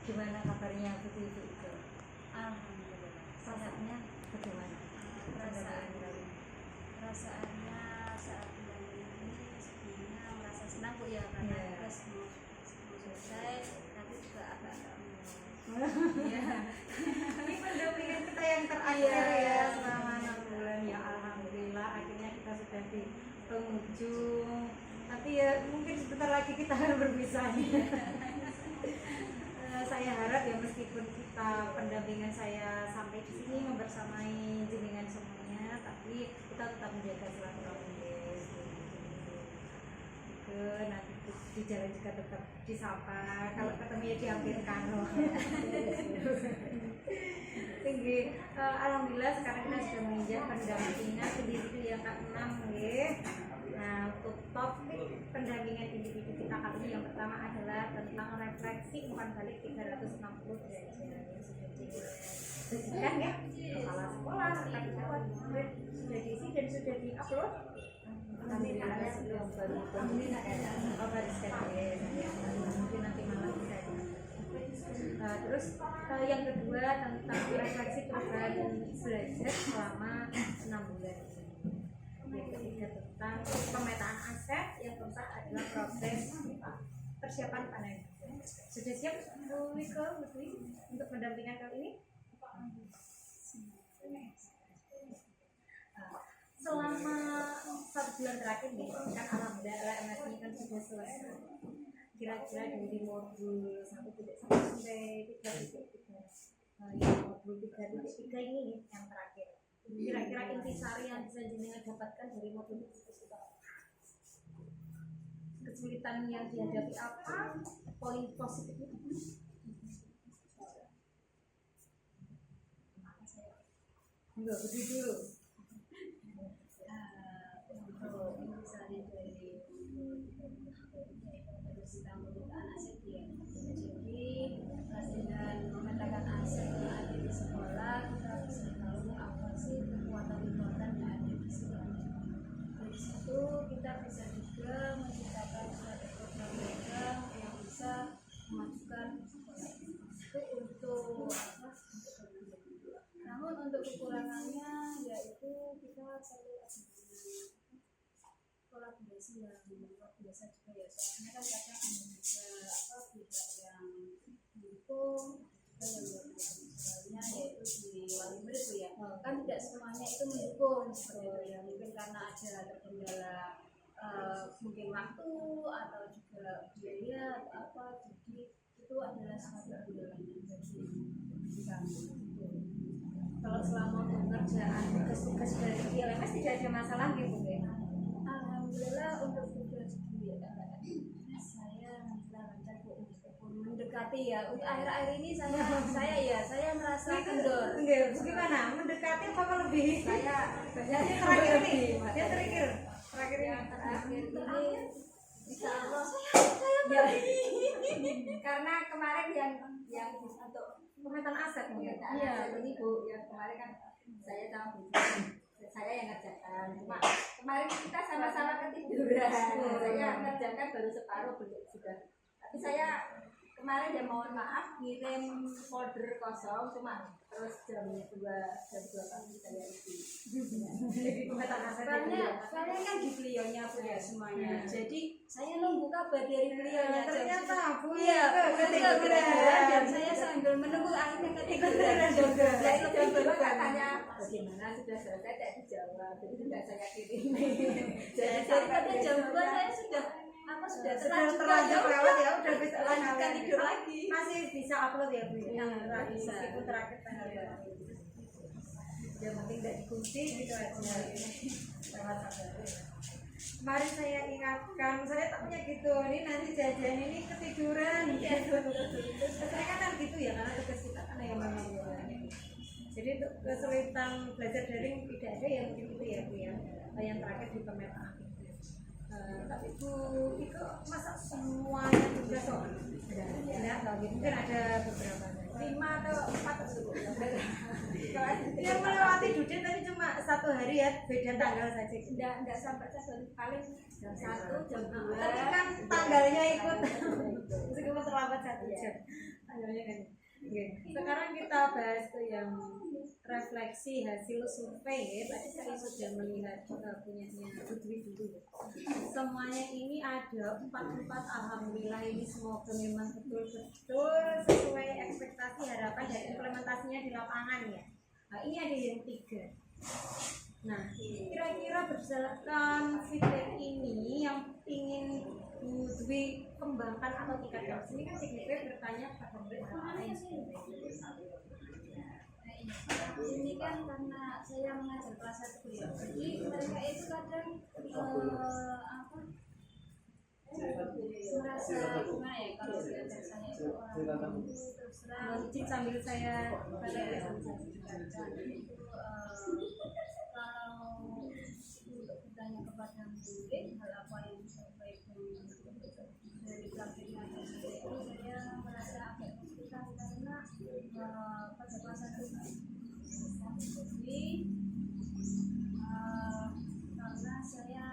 Gimana kabarnya Ibu itu? Alhamdulillah. Rasanya bagaimana? Perasaannya saat bulan ini sebenarnya merasa senang Bu ya, karena tugas mau selesai, tapi juga agak Iya. Ini pendampingan kita yang terakhir ya selama 6 bulan ya, alhamdulillah akhirnya kita sudah di penghujung. Tapi ya mungkin sebentar lagi kita harus berpisah. Saya harap ya meskipun kita pendampingan saya sampai di sini membersamai jenengan semuanya, tapi kita tetap menjaga silaturahmi guys. Nanti di jalan juga tetap disapa, kalau ketemu ya dihampirkan loh. Tinggi. Alhamdulillah sekarang kita sudah menginjak pendampingan individu yang ke-6 nggih. Nah, untuk topik pendampingan individu kita kali ini yang pertama adalah tentang refleksi umpan balik 360 derajat. Sudah ya, kepala sekolah akan didapat sudah diisi dan sudah diupload. Alhamdulillah sebelum baru baru sekali mungkin nanti malam bisa. Terus yang kedua tentang refleksi perubahan belajar selama 6 bulan. Yang ketiga tentang pemetaan aset, yang keempat adalah proses persiapan panen. Sudah siap Bu Wiko untuk pendampingan kali ini? Selama 1 bulan terakhir nih, kan alhamdulillah LMS ini kan sudah selesai. Kira-kira dari modul 1.1 sampai 3.3. Yang modul 3.3 ini yang terakhir. Kira-kira intisari yang bisa jenengan dapatkan dari modul itu apa? Kesulitan yang dihadapi apa? Poin positifnya apa? Enggak, begitu dulu. untuk intisari dari pemerintahan aset ya. Jadi dengan memetakan aset yang ada di sekolah, kita bisa tahu apa sih kekuatan-kekuatan yang ada di sekolah. Dari situ kita bisa juga menciptakan suatu program yang bisa memajukan sekolah itu untuk apa? Namun untuk kekurangannya yaitu kita perlu kolaborasi yang luar biasa juga ya, soalnya kan kadang ada apa pihak yang mendukung dan yang luar biasa misalnya yaitu di wali murid ya, kan tidak semuanya itu mendukung seperti itu ya, mungkin karena ada terkendala mungkin waktu atau juga biaya atau apa, jadi itu adalah suatu kendala yang jadi kami. Kalau selama pengerjaan tugas-tugas dari LMS tidak ada masalah gitu ya? Alhamdulillah untuk tugas saya lancar meskipun mendekati ya. Untuk akhir-akhir ini saya merasa kendor. Gimana? Mendekati apa lebih? Saya Yang terakhir ini, yang terakhir ini, insya Allah ya, karena kemarin yang untuk pemetaan aset pemetaan aset ini Bu, yang kemarin kan saya sama Bu, saya yang ngerjakan, cuma kemarin kita sama-sama ketiduran. Saya ngerjakan baru separuh belum sudah, tapi saya kemarin ya mohon maaf ngirim folder kosong, cuma terus jam 2 pagi saya isi. jadi pemetaan aset. Karena kan di beliaunya Bu ya semuanya, jadi saya nunggu kabar dari beliaunya. Ternyata Bu ketiduran dan saya sambil menunggu akhirnya ketiduran juga. Nah itu jam berapa katanya bagaimana sudah selesai, tidak dijawab, jadi tidak saya kirim. Jadi pada jam 2 saya sudah terlanjur lewat ya, udah bisa lanjutkan tidur lagi. Masih bisa upload ya Bu ya? Bisa. Meskipun terakhir tanggal berapa? Yang penting tidak dikunci gitu aja. Lewat sabar. Kemarin saya ingatkan, saya tak punya gitu, ini nanti jajan ini ketiduran. Saya kan gitu ya, karena tugas kita kan yang memang. Jadi untuk kesulitan belajar daring tidak ada yang mungkin itu ya Bu ya. Yang terakhir di pemetaan. Tapi Bu itu masa semuanya tugas kok? Tidak, mungkin ada beberapa 5 atau 4 yang melewati duduk tapi cuma 1 hari ya, beda tanggal saja. Tidak sampai 1 paling jam 1 jam 2. Tapi kan tanggalnya ikut meskipun terlambat 1 jam. Sebenarnya kan. Oke. Sekarang kita bahas tuh yang refleksi hasil survei. Tadi saya sudah melihat punyanya Putri dulu. Semuanya ini ada 44, alhamdulillah ini semoga memang betul-betul sesuai ekspektasi harapan dan implementasinya di lapangan ya. Nah, ini ada yang 3. Nah, kira-kira berdasarkan feedback ini yang ingin Bu Dwi kembangkan atau tingkatkan, ini kan feedback bertanya pada mereka yang Ini kan karena saya mengajar kelas 1 ya, jadi mereka itu kadang apa merasa gimana ya kalau belajar saya itu orang itu terus terang sambil saya pada itu kalau untuk bertanya kepada murid hal apa yang sebaiknya dari prakteknya itu saya merasa agak kesulitan karena pada kelas 1 jadi karena saya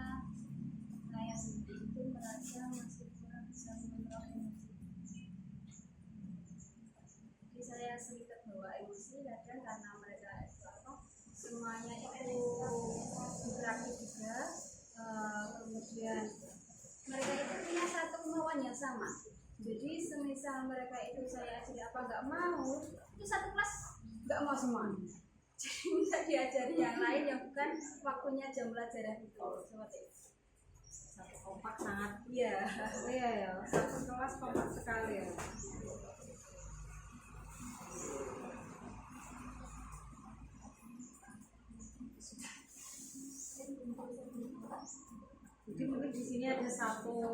sendiri itu merasa masih kurang bisa mengontrol emosi. Jadi saya sering terbawa emosi kadang karena mereka itu semuanya itu berakhir juga, kemudian mereka itu punya satu kemauan yang sama. Jadi semisal mereka itu saya ajari apa nggak mau, itu satu kelas nggak mau semua. Jadi bisa diajari yang lain yang bukan waktunya jam pelajaran itu seperti itu. satu kompak sangat Iya, iya ya, satu kelas kompak sekali ya. Jadi mungkin di sini ada satu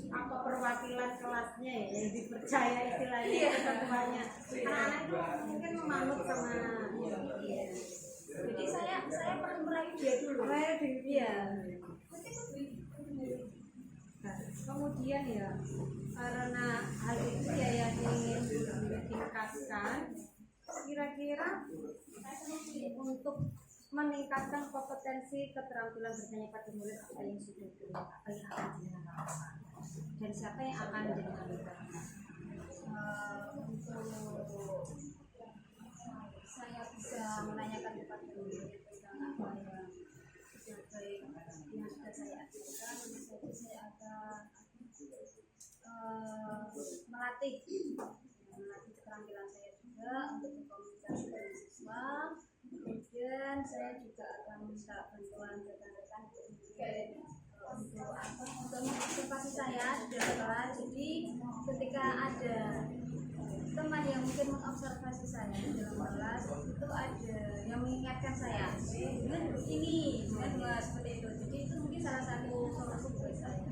apa perwakilan kelasnya ya yang dipercaya istilahnya ketentuannya. Anak-anak itu mungkin memanut sama ya. jadi saya perlu merayu dia dulu. Merayu diri ya. Nah, kemudian ya karena hal itu ya yang ingin ditingkatkan, kira-kira untuk meningkatkan kompetensi keterampilan bertanya pada murid apa yang sudah dilakukan dan siapa yang akan menjadi Untuk saya bisa menanyakan kepada murid tentang apa yang sudah baik yang sudah saya ajarkan, tentu saja saya akan melatih keterampilan saya juga untuk berkomunikasi dengan siswa. Kemudian saya juga akan minta bantuan rekan-rekan untuk mengobservasi saya di dalam kelas. Jadi ketika ada teman yang mungkin mengobservasi saya di dalam kelas itu ada yang mengingatkan saya dengan ini dengan seperti itu. Jadi itu mungkin salah satu solusi buat saya.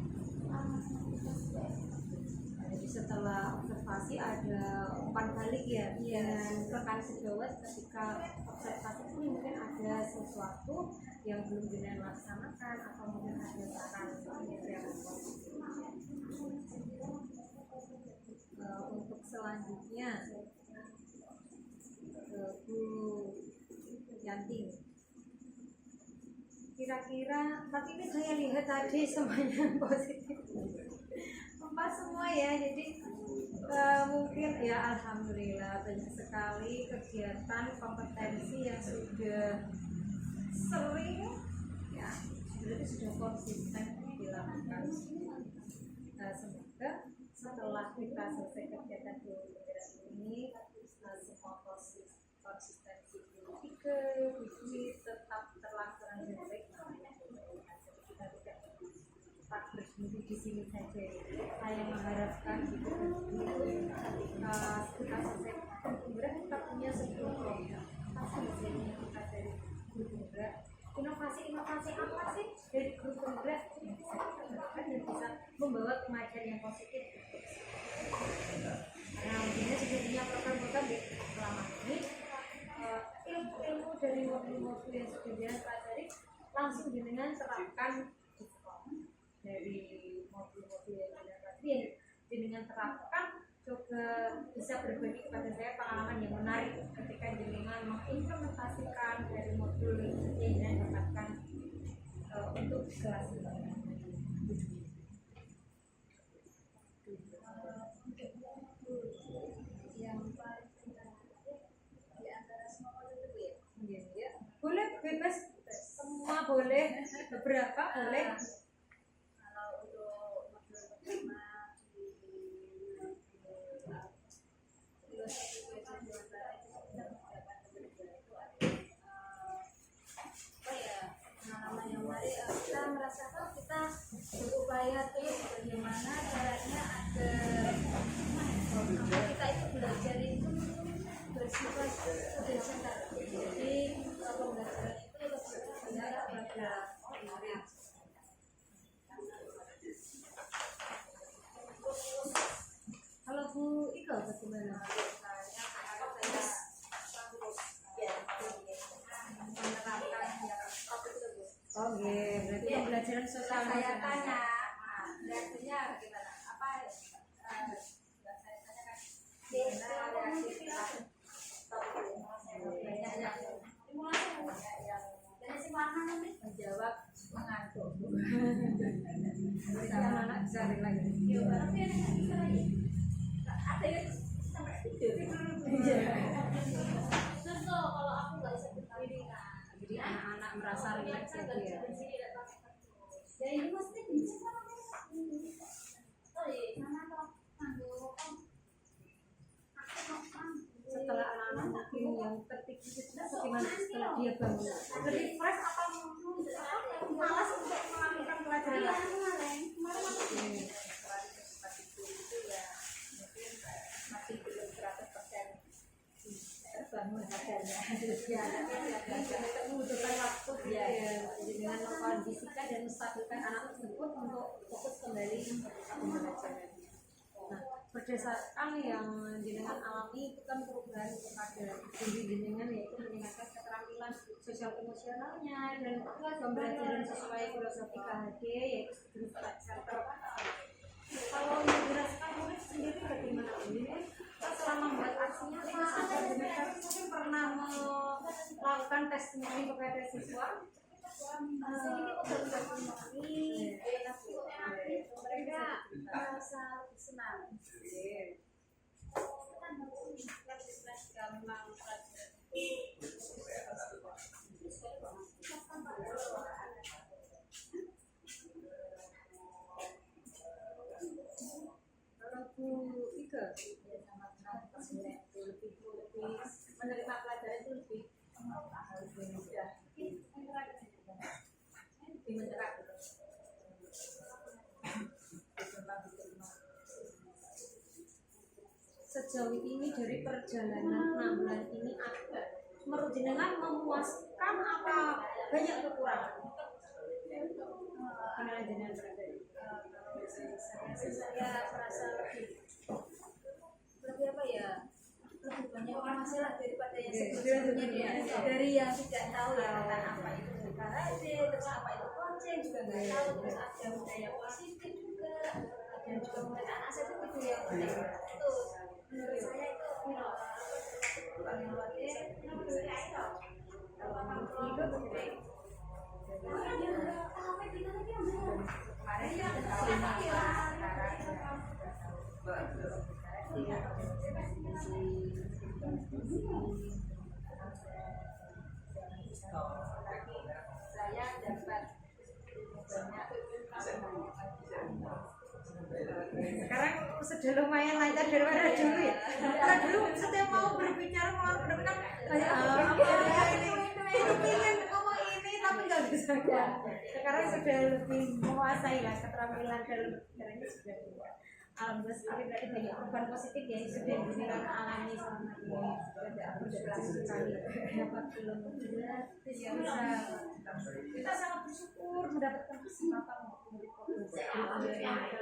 Jadi setelah observasi ada umpan balik ya dengan rekan sejawat ketika observasi itu mungkin ada sesuatu yang belum dilaksanakan atau mungkin ada saran yang untuk selanjutnya Bu Yanti, kira-kira tapi ini saya lihat tadi semuanya positif empat semua ya, jadi mungkin ya alhamdulillah banyak sekali kegiatan kompetensi yang sudah sering ya berarti sudah konsisten dilakukan. Semoga setelah kita selesai kegiatan di bergerak ini semua konsistensi tiga biji tetap terlaksana dengan baik. Kita tidak cepat berhenti di sini saja. Saya mengharapkan ketika kita selesai bergerak kita punya sebuah program pasti hasilnya kita dari grup bergerak. Inovasi apa sih dari grup bergerak yang bisa kita lakukan dan bisa membawa kemajuan yang positif. Nah, ini sudah punya program-program di selama ini ilmu dari modul-modul yang sudah dia pelajari langsung dengan terapkan di sekolah. Dari modul-modul yang sudah pelajari dengan terapkan juga bisa berbagi kepada saya pengalaman yang menarik ketika dengan mengimplementasikan dari modul yang saya dapatkan untuk kelas Ya boleh, beberapa boleh. Kalau untuk modul pertama di filosofi kehidupan barat itu kita menggunakan beberapa itu ada apa ya, pengalaman yang menarik. Kita merasakan kita berupaya terus bagaimana caranya agar apa kita itu belajar itu bersifat horizontal. Jadi pembelajaran itu lebih banyak pada murid. Kalau Bu Ika bagaimana? Oke, berarti pembelajaran sosial Saya masyarakat. tanya, reaksinya gimana? Apa saya tanyakan gimana reaksi kita? Banyak yang si mana nih menjawab mengantuk. Berarti anak-anak bisa lagi. Ya, tapi ada yang sampai tidur. Contoh kalau aku nggak bisa berdiri, Jadi anak-anak merasa rileks gitu ya. ya ini maksudnya bisa oh iya mana toh tangguh Setelah anak-anak mungkin yang terpikir itu bagaimana setelah dia bangun? Lebih fresh apa malas untuk melakukan pelajaran lagi? masih belum 100% Bangun sadarnya. Ya, tapi membutuhkan waktu ya dengan mengkondisikan dan menstabilkan anak tersebut untuk fokus kembali ke pembelajaran. Nah, berdasarkan yang jenengan alami itu kan perubahan kepada diri jenengan, yaitu meningkatkan keterampilan sosial emosionalnya dan pembelajaran sesuai filosofi KHD, yaitu Student Center. Kalau yang dirasakan murid sendiri bagaimana? Ini selama membuat aksinya mungkin pernah melakukan testimoni kepada siswa. mereka merasa senang. Memang Kalau Bu Ika lebih menerima pelajaran itu lebih mudah, lebih mencerah. Sejauh ini dari perjalanan 6 bulan ini menurut jenengan memuaskan apa banyak kekurangan? Gimana jenengan berada? saya merasa lebih apa ya, lebih banyak masalah daripada yang sebelumnya dari yang tidak tahu ya tentang apa itu KHD, terus apa itu coaching juga nggak tahu, terus ada budaya positif juga, dan juga budaya anak saya itu yang penting itu menurut saya itu paling luar biasa. Saya dapat Sekarang sudah lumayan lancar daripada dulu ya. Kalau dulu setiap mau berbicara mau berbicara kayak ini pengen ngomong ini tapi nggak bisa. Sekarang sudah lebih menguasai lah keterampilan dalam berbicaranya sudah. Alhamdulillah sekali berarti banyak perubahan positif ya yang sudah jenengan alami selama ini. Sudah sekali dapat belum jelas bisa. Kita sangat bersyukur mendapatkan kesempatan untuk berfokus. Tidak ada kayak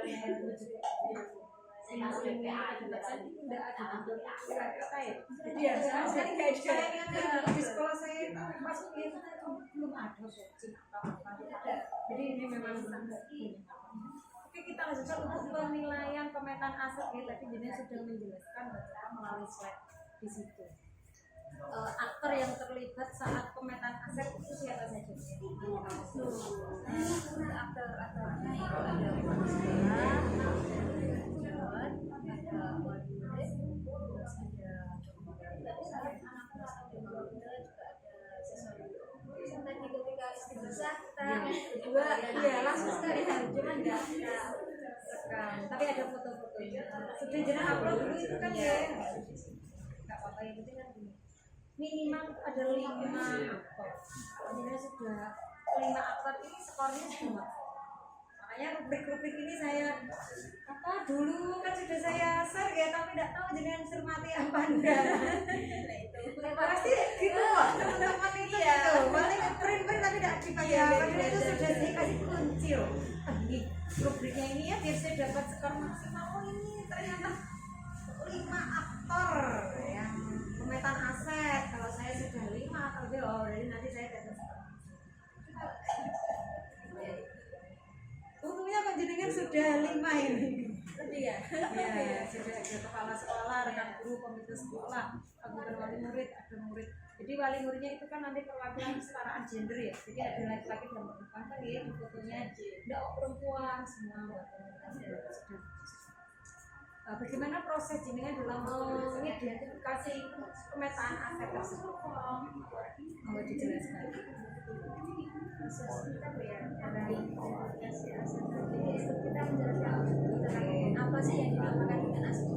biasa sekali kayak di sekolah saya itu masuk itu belum ada coaching atau apa. Jadi ini memang oke, kita lanjutkan untuk penilaian pemetaan aset ya. Tadi jenis sudah menjelaskan bagaimana melalui slide di situ. Aktor yang terlibat saat pemetaan aset itu siapa saja? aktor-aktornya itu ada Marcella, John, ada Oliver, terus ada anak-anak juga ada sesuatu. Sampai ketika istri besar berdua ya langsung sekali cuman nggak rekam tapi ada foto-fotonya sudah jenang upload dulu itu kan ya nggak apa-apa yang penting kan gini. Minimal ada 5 aktor jadi sudah 5 aktor ini skornya semua makanya rubrik-rubrik ini saya apa dulu kan sudah saya share ya tapi tidak tahu jenengan cermati apa enggak pasti gitu kok teman-teman itu gitu paling print tapi tidak dipakai padahal itu sudah saya kasih kunci loh ini rubriknya ini ya biar saya dapat skor maksimal oh ini ternyata 5 aktor yang pemetaan aset kalau saya sudah 5 atau dia oh jadi nanti saya dapat skor untungnya panjenengan sudah 5 ini ya sudah ada kepala sekolah rekan guru komite sekolah ada wali murid ada murid jadi wali muridnya itu kan nanti perwakilan kesetaraan gender ya jadi ada laki-laki dan perempuan kan ya di fotonya tidak perempuan semua bagaimana proses jenengan dalam mengidentifikasi pemetaan aset tersebut mau dijelaskan proses kita ya dari identifikasi aset jadi kita menjelaskan tentang apa sih yang dinamakan dengan aset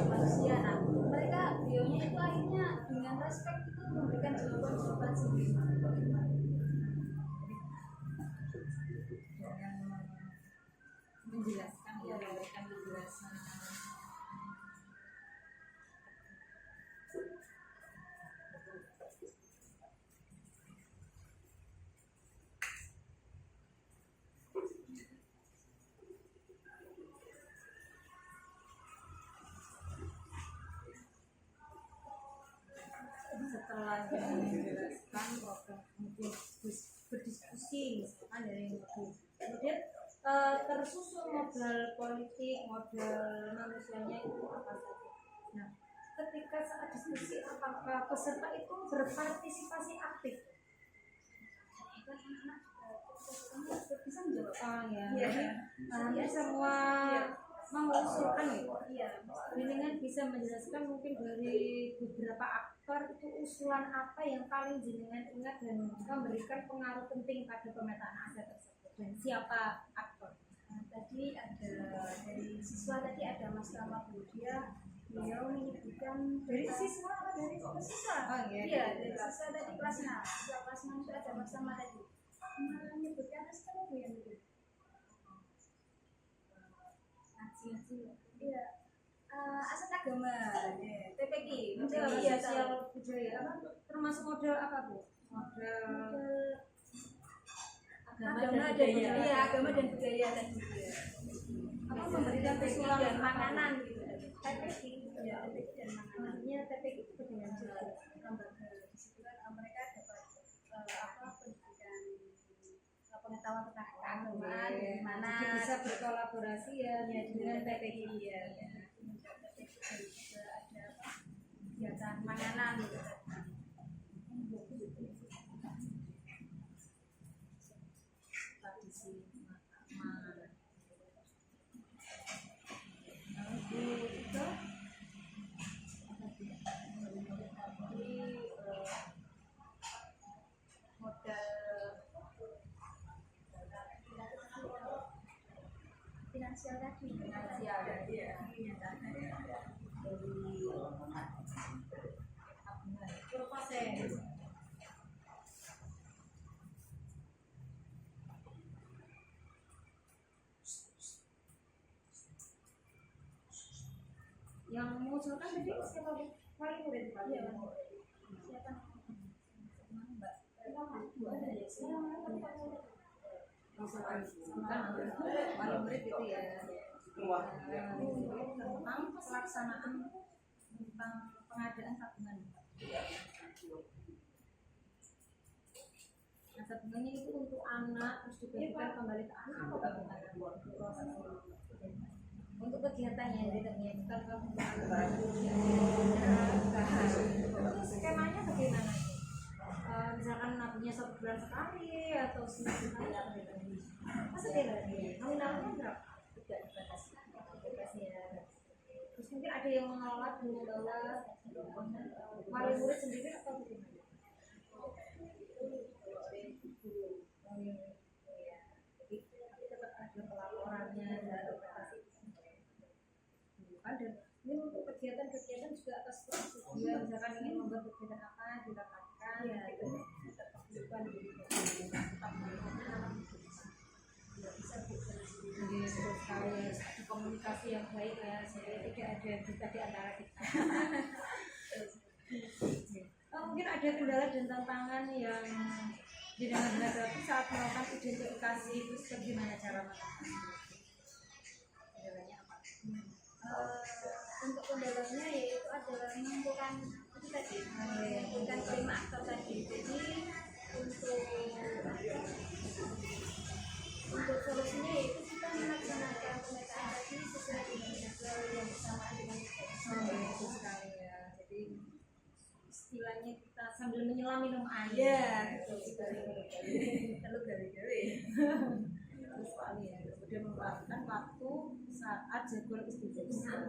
manusia nah mereka beliaunya itu akhirnya dengan respect itu memberikan jawaban sendiri menjelaskan ya memberikan penjelasan setelah menjelaskan program kemudian berdiskusi misalkan dari itu kemudian tersusun model politik model manusianya itu apa saja nah ketika saat diskusi apakah peserta itu berpartisipasi aktif bisa menjawab ya jadi hampir semua mengusulkan jenengan bisa menjelaskan mungkin dari beberapa aktor itu usulan apa yang paling jenengan ingat dan memberikan pengaruh penting pada pemetaan aset tersebut dan siapa aktor? Tadi ada dari siswa tadi ada Mas Rama Budia beliau menyebutkan dari siswa apa dari siswa? Oh iya dari siswa tadi kelas 6 siswa kelas 6 itu ada Mas Rama tadi menyebutkan aset apa yang itu? Iya aset agama TPG model sosial budaya apa termasuk model apa Bu? Model agama dan budaya agama dan budaya tadi apa memberikan usulan dan makanan gitu TPG ya TPG dan makanan maksudnya TPG itu dengan lembaga di situ kan mereka dapat pendidikan pengetahuan tentang keagamaan gimana bisa berkolaborasi ya dengan TPG ya juga ada kegiatan makanan gitu tradisi finansial tadi yang mengusulkan tadi siapa Bu? Wali murid Pak? Iya, siapa? Mbak. Bu ada ya sih. Misalkan wali murid itu ya tentang pelaksanaan tentang pengadaan tabungan. Nah, tabungannya itu untuk anak terus dibagikan kembali ke anak atau bagaimana proses untuk kegiatannya bukan untuk skemanya bagaimana? Misalkan nabungnya 1 bulan sekali atau seminggu sekali atau bagaimana? Masa beda nominalnya berapa? Tidak dibatasi ya. Terus mungkin ada yang mengelola wali murid sendiri atau bagaimana? dia misalkan ingin membuat kegiatan apa didapatkan Iya. gitu. Tetap bukan gitu. Tetap jadi betul sekali harus ada komunikasi yang baik ya, supaya tidak ada duka di antara kita. Mungkin ada kendala dan tantangan yang jenengan hadapi saat melakukan identifikasi itu, bagaimana cara mengatasi? Kendalanya apa? Untuk kendalanya yaitu adalah mengumpulkan itu tadi, mengumpulkan 5 aktor tadi. Jadi untuk solusinya yaitu kita melaksanakan pemetaan tadi sesuai dengan jadwal yang bersamaan dengan itu. Betul sekali ya. Jadi istilahnya kita sambil menyelam minum air. Iya, betul sekali. Lalu gawe-gawe. Terus sekali ya. Kemudian meluangkan waktu saat jadwal istimewa.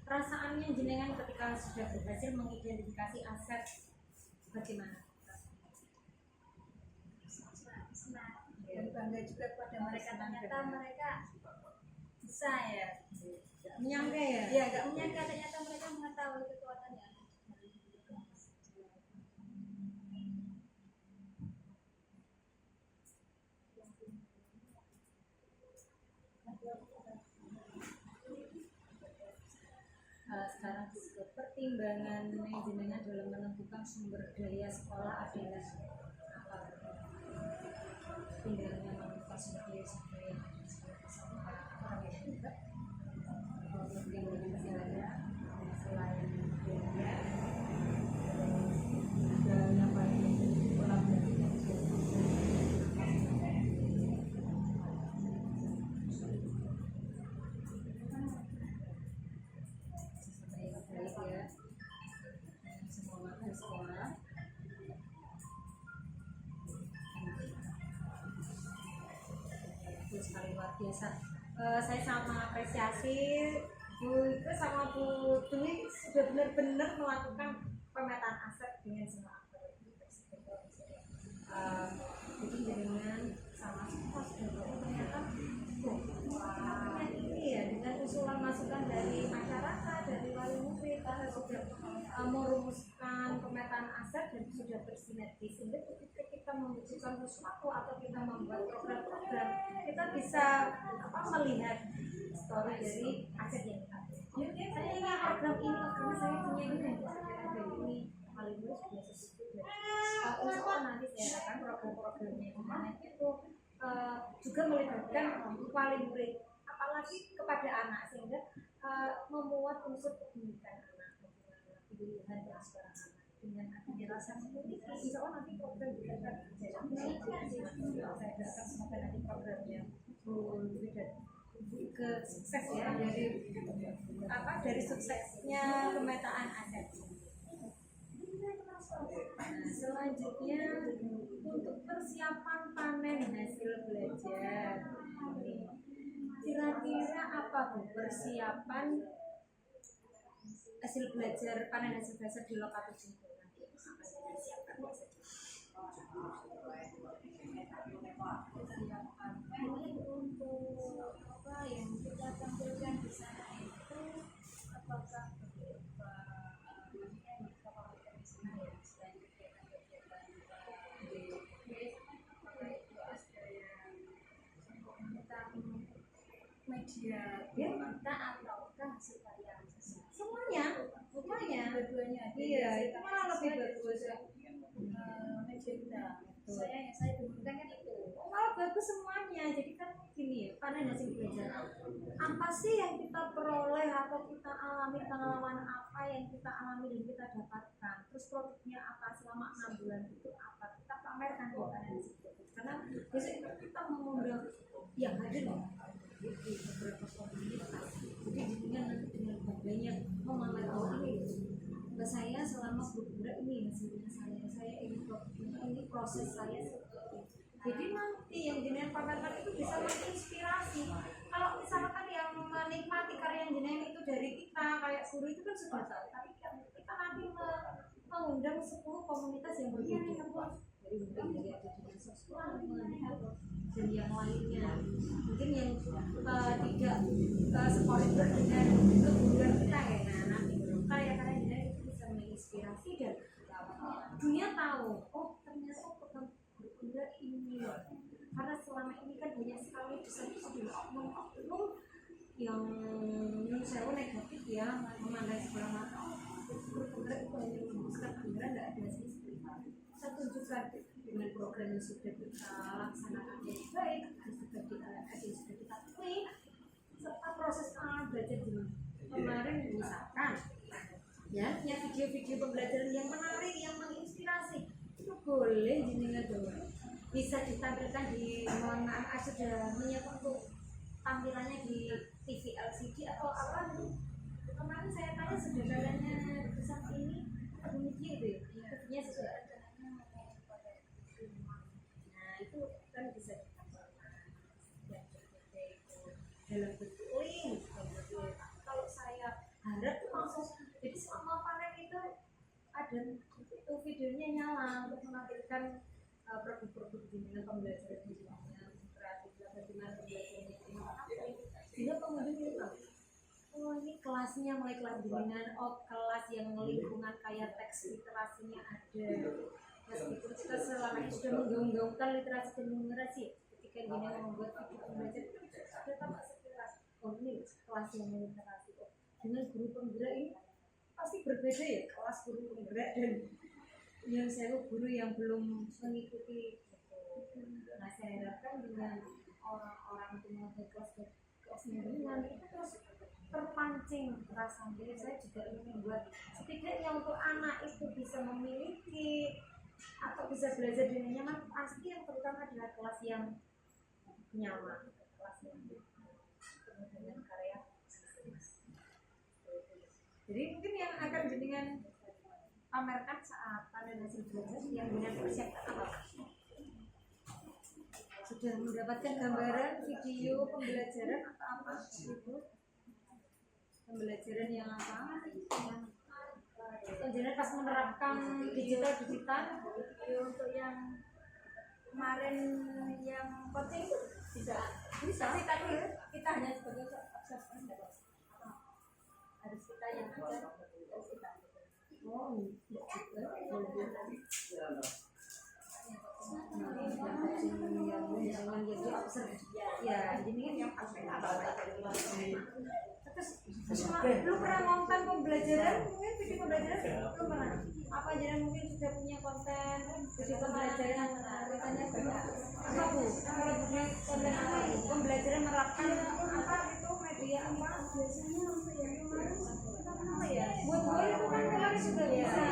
Perasaannya jenengan ketika sudah berhasil mengidentifikasi aset, bagaimana? Senang dan bangga juga kepada mereka, ternyata mereka bisa ya. Gak menyangka ya? Ya, gak menyangka ternyata mereka mengetahui kekuatannya. Sekarang pertimbangan jenengan dalam menentukan sumber daya sekolah adalah apa? Pertimbangannya menentukan sumber daya yang ada di sekolah sama orang yang juga. Pertimbangan masih ada selain biaya dan yang paling penting kolaborasi dan ya, semua makan sekolah. Itu sekali luar biasa. Saya sangat mengapresiasi Bu itu sama Bu Dwi sudah benar-benar melakukan pemetaan aset dengan semua aktor. Jadi dengan sama semua sudah ternyata ini ya, dengan usulan masukan dari masyarakat, dari wali murid, kita sudah merumuskan pemetaan aset dan sudah bersinergi, sehingga ketika kita membutuhkan sesuatu atau kita membuat program-program, kita bisa melihat story dari aset yang kita punya. Saya ingin program ini karena saya punya ini, saya ada ini, wali murid biasa seperti insya Allah nanti saya akan program-programnya kemana itu juga melibatkan wali murid, apalagi kepada anak, sehingga memuat unsur pendidikan anak, pilihan dan suara anak dengan adanya rasa memiliki. Insya Allah nanti program kita akan berjalan baik. Saya doakan semoga nanti programnya ke sukses ya, dari suksesnya pemetaan aset. Selanjutnya untuk persiapan panen hasil belajar, kira-kira apa Bu persiapan hasil belajar panen hasil belajar di lokasi Jumbo nanti apa yang disiapkan Untuk apa yang kita tampilkan di sana itu apakah berupa media kita ataukah hasil karya semuanya dua-duanya. Iya, itu malah lebih bagus ya. Media kita saya dengungkan kan itu Malah bagus semuanya. Jadi kan gini ya, panen hasil belajar apa sih yang kita peroleh atau kita alami, pengalaman apa yang kita alami dan kita dapatkan, terus produknya apa selama 6 bulan itu apa, kita pamerkan di panen hasil belajar. Karena besok itu kita mengundang yang hadir di beberapa komunitas. Jadi dengan bangganya memamerkan ini saya selama berbulan ini hasilnya saya ini proses saya seperti itu. Jadi nanti yang jenengan pamerkan itu bisa menginspirasi. Kalau misalkan yang menikmati karya yang jenengan itu dari kita kayak guru itu kan sudah tahu, tapi kita nanti mengundang 10 komunitas yang berbeda. dari mungkin dari ada dengan sosial dan yang lainnya, mungkin yang tidak sekolah dengan kebutuhan kita ya. Nah nanti karya-karya kita itu bisa menginspirasi dan dunia tahu, oh ternyata berbeda ini loh. Karena selama ini kan banyak sekali desain-desain oknum-oknum yang menurut saya negatif ya, memandang sebelah mata, oh berbeda itu hanya menghabiskan anggaran, tidak ada sisi. Saya tunjukkan dengan program yang sudah kita laksanakan dengan baik, yang sudah kita klik, serta proses belajar di kemarin misalkan ya video-video pembelajaran yang menarik, yang menginspirasi, itu boleh jenengan dong bisa ditampilkan di mana sudah menyiapkan untuk tampilannya di TV LCD atau apa. Kemarin saya tanya sudah kaliannya besar ini atau media itu ya, sudah ada. Nah itu kan bisa ditampilkan dalam bentuk link. Kalau saya harap tuh langsung, jadi selama panen itu ada itu videonya nyala untuk menampilkan produk-produk dengan pembelajaran misalnya kreatif, bagaimana pembelajarannya sehingga pengunjung itu tahu, oh ini kelasnya mulai kelas bimbingan, oh kelas yang lingkungan kayak teks literasinya ada. Meskipun kita selama ini sudah menggaung-gaungkan literasi dan numerasi, ketika gini membuat video pembelajaran sudah tampak sekilas, oh ini kelas yang literasi, oh dengan guru penggerak ini pasti berbeda ya kelas guru penggerak dan yang saya guru yang belum mengikuti. Nah saya harapkan dengan orang-orang itu mengajar kelas bimbingan itu terus terpancing rasa diri saya juga ingin membuat setidaknya untuk anak itu bisa memiliki atau bisa belajar dengan nyaman. Pasti yang terutama adalah kelas yang nyaman, kelas yang penuh dengan karya. Jadi mungkin yang akan dengan pamerkan saat panen hasil belajar yang dengan persiapkan apa? Sudah mendapatkan gambaran video pembelajaran atau apa itu? Pembelajaran yang apa? Yang pas menerapkan digital untuk yang kemarin yang coaching bisa sih, tapi kita hanya sebagai observer harus kita yang harus kita. Oh, ya, jadi kan yang belum pernah nonton pembelajaran, mungkin video pembelajaran belum pernah. Apa aja mungkin sudah punya konten video pembelajaran katanya apa bu? Kalau punya konten apa? Pembelajaran menerapkan apa itu media apa? Biasanya apa ya? Buat gue itu kan kemarin sudah bisa.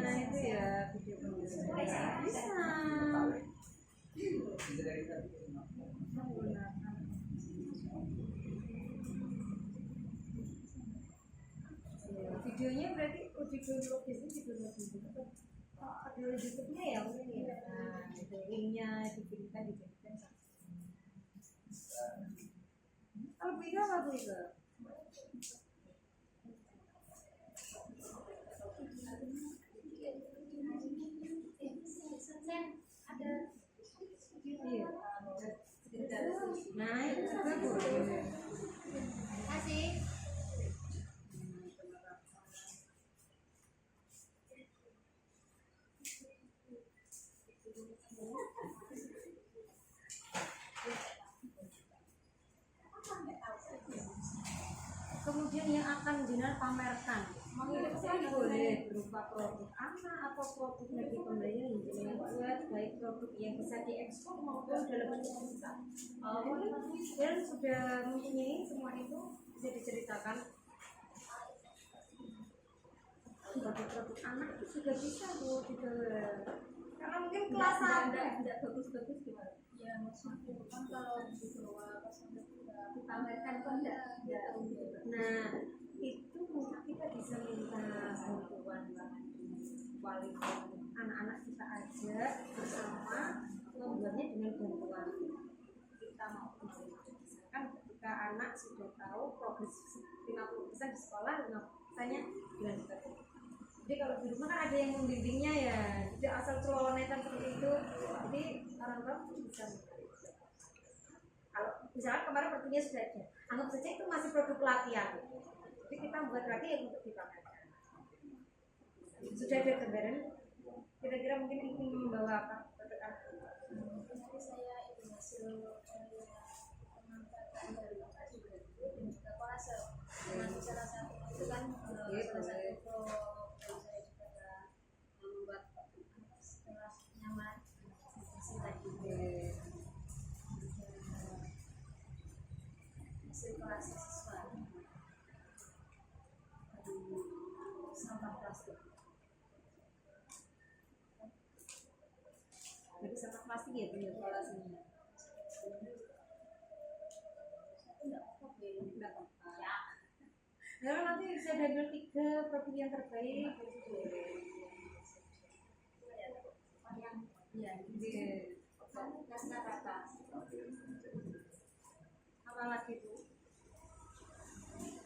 Nah itu ya video pembelajaran bisa. Videonya berarti video logisnya video YouTube-nya ya mungkin ya. Nah, itu linknya dijadikan. Kalau Bu Ika apa Bu Ika? Ada iya. Nah, itu juga boleh. Kasih. Kemudian yang akan jenengan pamerkan, mengirimkan boleh berupa produk anak atau produk dari pembelajaran yang jenengan buat, baik produk yang bisa diekspor maupun dalam bentuk besar. Dan sudah mempunyai semua itu bisa diceritakan. Produk-produk anak itu sudah bisa tuh karena mungkin kelas tidak bagus-bagus gimana? Ya maksudnya kan kalau dibawa pas dipamerkan kan tidak. Nah itu mungkin kita bisa minta bantuan wali anak-anak kita ajak bersama membuatnya dengan bantuan kita mau misalkan ketika anak sudah tahu progres 50% di sekolah 50%-nya dilanjutkan. Jadi kalau di rumah kan ada yang membimbingnya ya, tidak asal celonetan seperti itu. Jadi orang tua bisa kalau misalkan kemarin produknya sudah ada, anggap saja itu masih produk pelatihan. Jadi kita buat lagi yang untuk dipakai. Sudah ada gambaran kira-kira mungkin ingin membawa apa produk apa? Nanti saya itu hasil pemanfaatan dari lokasi dan juga kolase. Nanti salah satu itu kan salah satu pro saya juga membuat setelah nyaman sisi tadi hasil kolase siswa sampah plastik. Jadi sama plastik ya punya kolasinya. Enggak apa-apa. Lalu nanti bisa diambil 3 produk yang terbaik. Yang ya, kata Apa lagi Bu?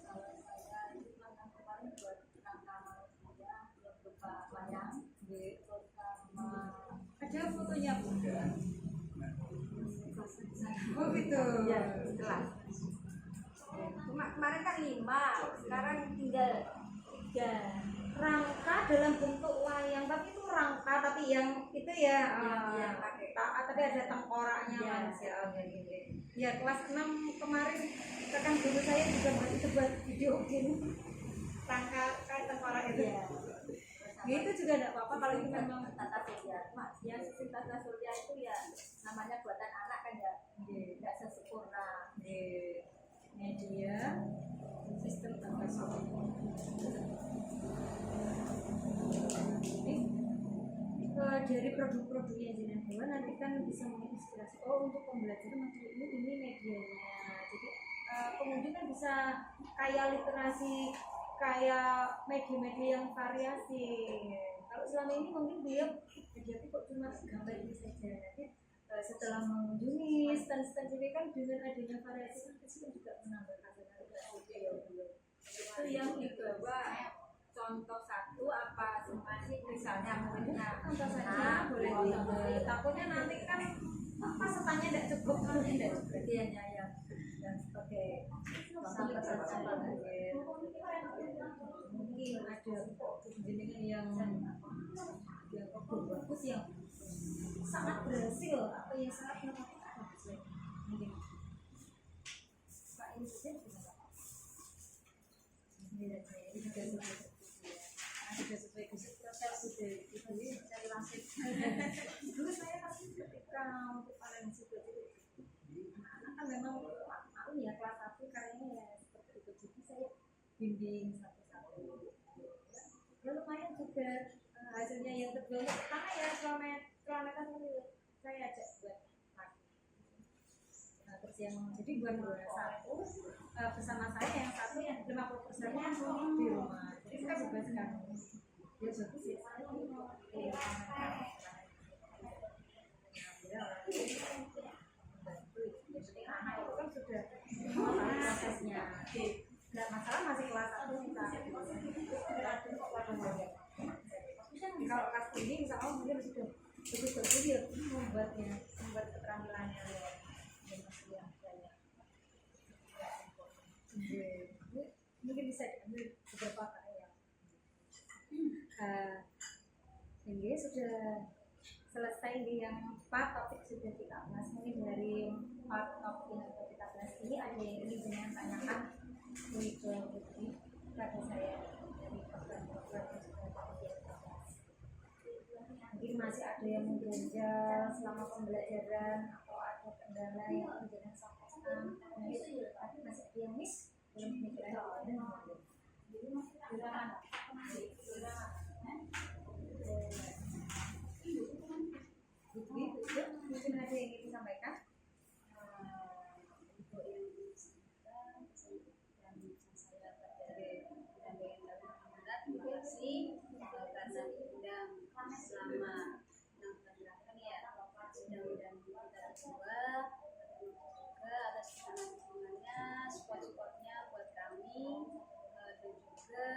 kalau saya itu langkah kemarin buat rangka dia yang berupa wayang terutama Ada fotonya Bu? Oh gitu. ya setelah kemarin kan 5, sekarang tinggal 3. Rangka dalam bentuk wayang, tapi itu rangka tapi yang itu ya Yang pakai. tapi ada tengkoraknya Iya. manusia. Ya kelas 6 kemarin rekan guru saya juga buat video gini rangka kayak tengkorak itu. Iya. Ya, itu juga tidak apa-apa kalau itu memang tata surya, yang sistem tata surya itu ya namanya buatan anak kan ya tidak sesempurna. media sistem tata surya. Dari produk-produk yang jenengan buat nanti kan bisa menginspirasi. Oh, untuk pembelajaran materi ini medianya. Jadi pengunjung kan bisa kayak literasi, kayak media-media yang variasi. Kalau selama ini mungkin beliau media kok cuma gambar ini saja. Nanti setelah mengunjungi stand-stand ini kan dengan adanya variasi kan pasti juga menambah khasanah. Itu yang dibawa contoh satu apa masih misalnya muridnya Contoh saja boleh dibuat. Takutnya nanti kan pesertanya tidak cukup kan tidak cukup. dia yang sebagai contoh saja. Mungkin ada kok jenengan yang bagus yang sangat berhasil atau yang sangat inovatif mungkin Pak ini saja sudah sesuai proses sudah itu cari langsung dulu saya pasti ketika untuk valensi anak-anak kan memang maklum ya kelas 1 karyanya ya seperti itu jadi saya bimbing satu-satu ya lumayan juga hasilnya yang terbaik pertama ya selama saya ajak buat lagi terus yang jadi buat satu bersama saya yang satu yang 50%-nya di rumah jadi kita bebaskan ya bagus ya jadi anak itu kan sudah mengetahui prosesnya nggak masalah masih kelas 1 kita kalau kelas tinggi insya Allah mungkin sudah betul-betul ya membuat keterampilannya dan masih yang banyak mungkin bisa diambil beberapa karya ini sudah selesai di yang 4 topik sudah kita bahas mungkin dari 4 topik yang sudah kita bahas ini ada yang ingin dengan tanyakan Putri pada saya dari program-program yang sudah kita bahas mungkin masih ada yang mengganjal selama pembelajaran atau ada kendala yang jangan sampaikan tapi masih ada yang miss belum pemikiran mungkin ada yang ingin disampaikan Untuk yang disampaikan saya pelajari dan terima kasih karena diundang selama 6 bulan ya mudah-mudahan kita berdua juga atas dukungannya support-supportnya buat kami dan juga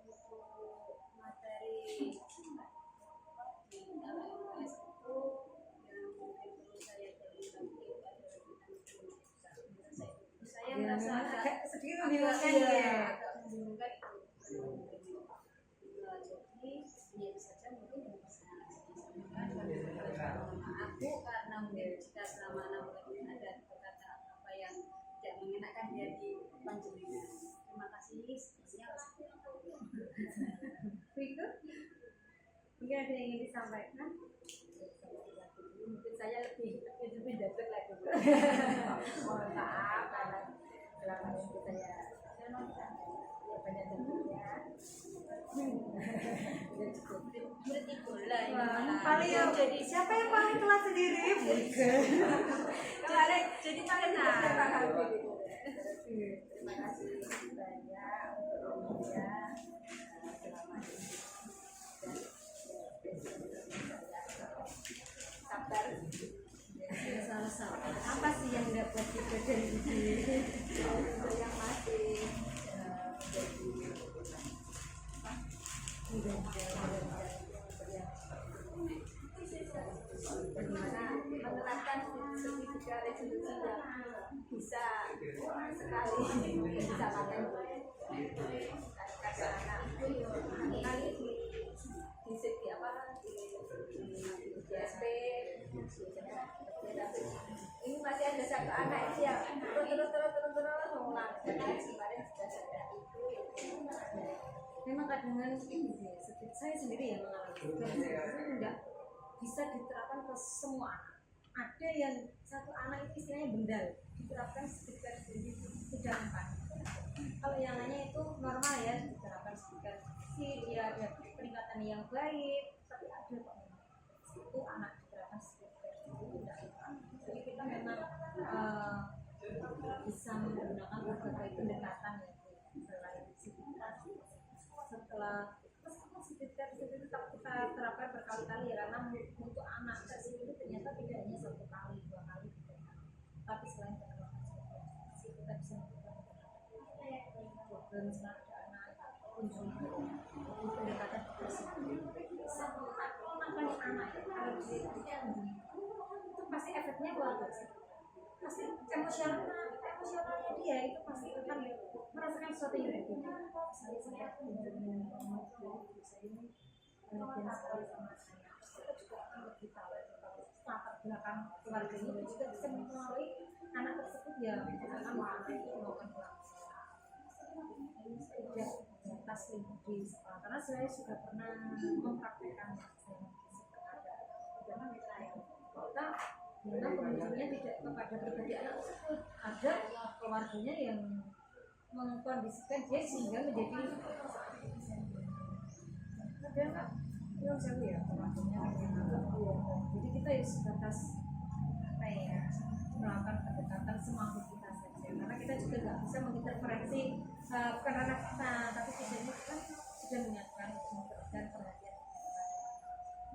untuk materi di LMS itu Mungkin ada yang ingin disampaikan? Mungkin saya lebih dapat lagi. Mohon maaf karena selama ini saya nonton ya banyak tentunya. Berarti bola ini malah. Paling ya, jadi siapa yang paling telat sendiri? Bukan. kemarin jadi paling terima kasih banyak untuk Rombia selama ini. Sabar. Salah-salah. Apa sih yang dapat kita dari sini? Untuk yang masih bagaimana menerapkan sertifikat resolusi yang bisa sekali bisa pakai anak kali di segi apa di GSP ini masih ada satu anak itu yang terus mengulang kemarin sudah ada itu Memang kadang ini sih, seperti saya sendiri yang mengalami itu enggak bisa diterapkan ke semua anak. Ada yang satu anak itu istilahnya bendal, diterapkan stiker sendiri sudah 4. Kalau yang lainnya itu normal ya, diterapkan stiker sih, dia ada peningkatan yang baik, tapi ada kok memang itu anak diterapkan stiker itu tidak. Jadi kita memang bisa menggunakan berbagai pendekatan ya, selain psikologi. Setelah stiker itu tetap kita terapkan berkali-kali ya, karena untuk anak kecil itu ternyata tidak hanya 1 kali 2 kali gitu. Tapi selain penerapan stiker kita bisa melakukan program ada anak kunjungi di pendekatan satu anak anak kalau dia itu pasti efeknya luar biasa, pasti emosionalnya dia itu pasti akan merasakan sesuatu yang berbeda. Saya kunjungi saya ini perhatian sekali sama saya, kita juga lebih tahu latar belakang keluarganya dan juga bisa mempengaruhi anak tersebut ya akan melakukan ini sudah batas di sekolah, karena saya sudah pernah mempraktekkan kita memang pengunjungnya tidak kepada pribadi anak tersebut, ada keluarganya yang mengkondisikan dia sehingga menjadi ada nggak yang jauh ya keluarganya jadi kita ya sebatas apa ya melakukan pendekatan semampu kita saja, karena kita juga nggak bisa menginterferensi bukan ranah kita, tapi kita kan sudah menyiapkan dan perhatian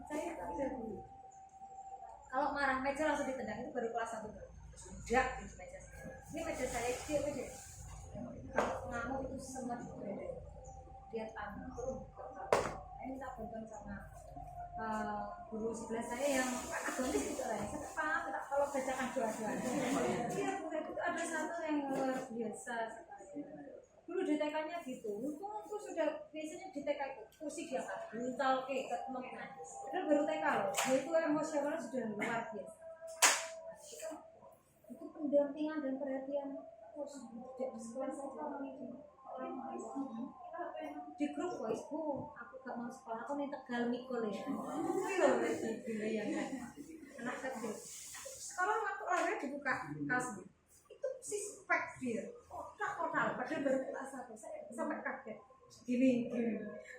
saya tidak dulu kalau marah meja langsung ditendang, itu baru kelas 1 tidak di meja saya, ini meja saya kecil aja kalau ngamuk itu semua dia tangan ini tak bantuan sama guru sebelah saya yang agonis gitu lah, saya paham kalau bacakan doa-doa iya itu ada satu yang luar biasa sekali dulu di TK-nya gitu, itu sudah biasanya di TK itu kursi dia kan brutal ke teman-teman, padahal baru TK loh, dia itu emosional sudah luar biasa. Itu pendampingan dan perhatian terus di sekolah saja di grup voice bu, aku gak mau sekolah, aku nih Tegal Mikul ya yang kan anak kecil sekolah waktu olahraga dibuka kelasnya itu suspek dia total padahal baru kelas 1 saya sampai kaget gini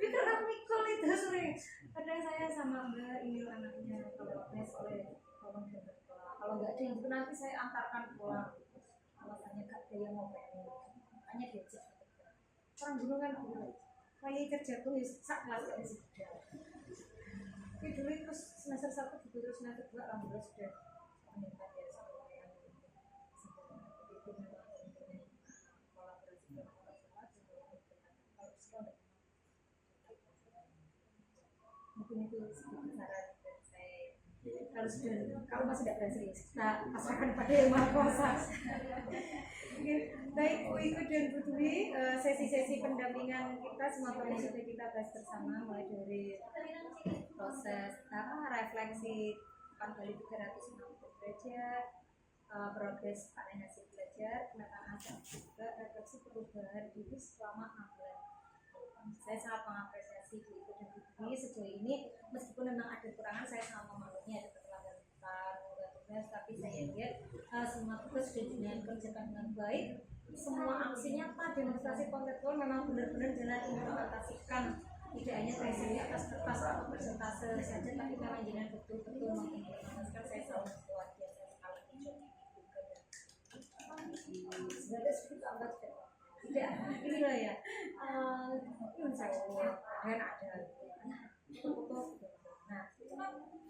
itu anak Mikul itu sering kadang saya sama mbak ini anaknya kalau sekolah kalau nggak ada yang itu nanti saya antarkan pulang alasannya gak ada yang mau pengen makanya diajak orang dulu kan kayak kerja tuh sak kelas kan sudah tapi dulu terus semester 1 gitu terus semester 2 alhamdulillah sudah meningkat ya sampai yang itu memang kolaborasi mungkin itu sedikit saran dari saya kalau sudah kalau masih tidak berhasil kita pasrahkan pada yang maha kuasa. Baik Bu Iku dan Bu Dwi, sesi-sesi pendampingan kita semua sudah kita bahas bersama mulai dari proses refleksi 4 kali 360 derajat, progres panen hasil belajar, pemetaan asal juga refleksi perubahan diri selama 6 bulan. Saya sangat mengapresiasi Bu Iku dan Bu Dwi Tapi sejauh ini meskipun memang ada kekurangan, saya sangat memaklumi ada keterlambatan tugas, tapi saya lihat semua tugas sudah dikerjakan dengan baik. Semua aksi nyata demonstrasi konseptual memang benar-benar diimplementasikan. Tidak hanya tulisan di atas kertas atau persentase saja, tapi memang jangan betul-betul mengimplementasikan. Saya sangat luar biasa sekali sebenarnya sedikit agak tidak ini lah ya, ini saya dan ada foto. Nah cuma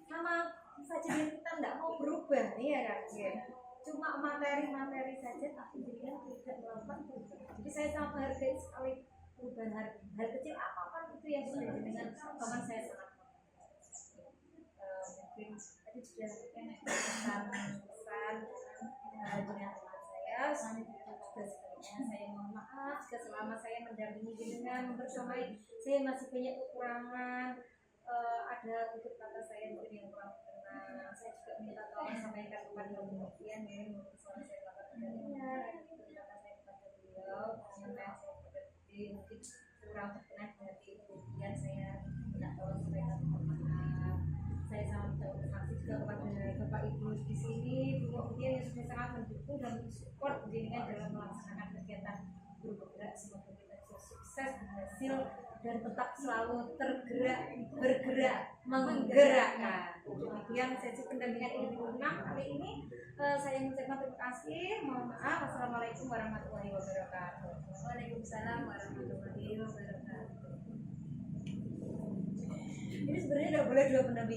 sama saja kita tidak mau berubah ya kan, cuma materi-materi saja tapi dia tidak melakukan perubahan. Jadi saya sangat menghargai sekali perubahan hal kecil apapun itu yang sudah dengan teman saya sangat mungkin tadi sudah pesan dengan teman saya juga sebenarnya saya mohon maaf jika selama saya mendampingi dengan membersamai saya masih banyak kekurangan, ada tutur kata saya mungkin yang kurang berkenan. Saya juga minta tolong sampaikan kepada kemudian ya mungkin suara saya dapat mendengar kata saya kepada beliau karena saya mungkin kurang berkenan dari kemudian saya minta tolong sampaikan maaf. Saya sangat berterima kasih juga kepada Bapak Ibu di sini, kemudian yang sudah sangat mendukung dan support jenengan dalam melaksanakan kegiatan guru bergerak. Semoga kita bisa sukses, berhasil dan tetap selalu bergerak, menggerakkan. Demikian sesi pendampingan individu 6 kali ini. Saya mengucapkan terima kasih. Mohon maaf. Wassalamualaikum warahmatullahi wabarakatuh. Waalaikumsalam warahmatullahi wabarakatuh. Ini sebenarnya tidak boleh dua pendamping.